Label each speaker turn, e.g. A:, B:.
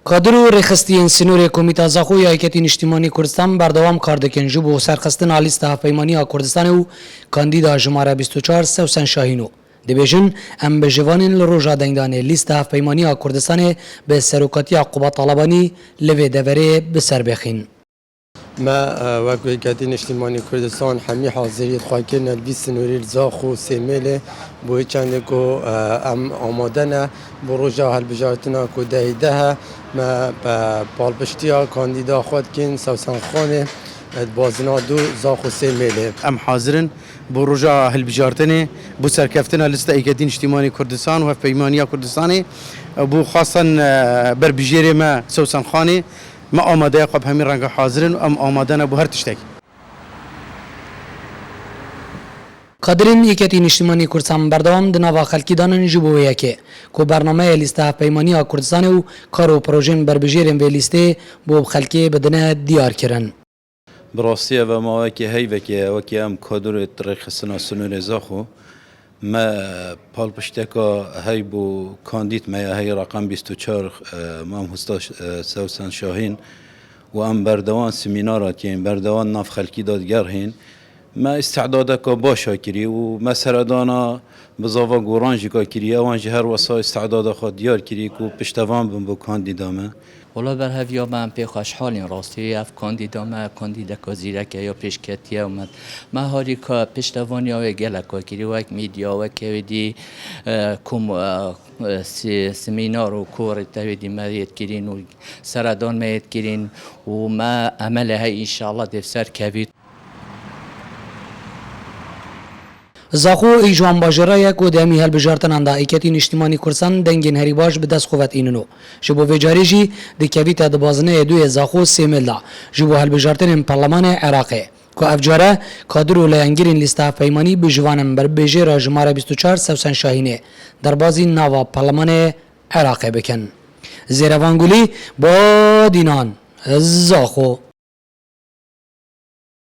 A: کادر و رخصتین سنور کمیته زاخو یا ایکتی اجتماعی کردستان بردوام کار دکن جو بو سرخستن لیست هفپیمانی کردستان و کاندیدا شماره 24 سوسن شاهینو دبیجن ام به جوانین لروجا دنگدان لیست هفپیمانی کردستان به سروکاتی عقوبات طالبانی لوی دوره بسر بخین.
B: ما وقتی کاتین اجتماعی کردستان همی حاضریت خواهی کردن لیست نوری زاخو سیمله بوی چند کو ام آماده نه بروجا هل بجارتنا کو دهیده ما بالپشتیا کاندیدا خود کن سوسن خانه بازنا دو زاخو سیمله
C: ام حاضرن بروجا هل بجارتنه بو سرکفتنا لیست ایکدین اجتماعی کردستان و هفپیمانی کردستانی بو خاصا بر بجیره ما سوسن خانه ما آماده قب همین رنگ حاضرن ام آماده نبو هر تشتک.
A: کادرین ایکتی اجتماعی کردستان بردوام دنوا خلکی دانن جبویه که کو برنامه لیست هفپیمانی کردستان و کار و پروژن بر بجیرن به لیسته بو خلکی بدنه دیار کرن.
D: براستی و ما وکی ام کادر رخصتن سنور زاخو ما پال پشتکا هی بو کاندید ما هی رقم 24 ما هم هستاش سوسن شاهین و ام بردوان سمینارات یعنی بردوان ناف خلکی دادگر هین ما استعدادک باشا کری و ما سردانا بزاوا گورانجی کا کری اوانجی هر وسا استعداد خود دیار کری کو پشتوان بم بو کاندیدامه
E: ولی بر هفیا من پی خوشحالین راستی اف کاندیدا ما کاندیدا کزیرک یا پیشکتی اومد ما هاری که پشتوانی های گله کاری و یک میدیا و که دی کم سمینار و کور تهیدی مریت کرین و سردان مریت کرین و ما عمله های انشالله دفسر کوید.
A: زاخو ایجوان باجرای کو دمی هل بجارتن اندا ایکتی اجتماعی کردستان دنگین هری باش به دست قوت اینو جبو وجاریجی د کویت د بازنه دو زاخو سیملا جبو هل بجارتن پارلمان عراق کو افجاره کادر ولنگیرین لیست پیمانی به جوانم بر بجرا شماره 24 سوسن شاهینه در بازی نوا پارلمان عراق بکن زیروانگولی با دینان زاخو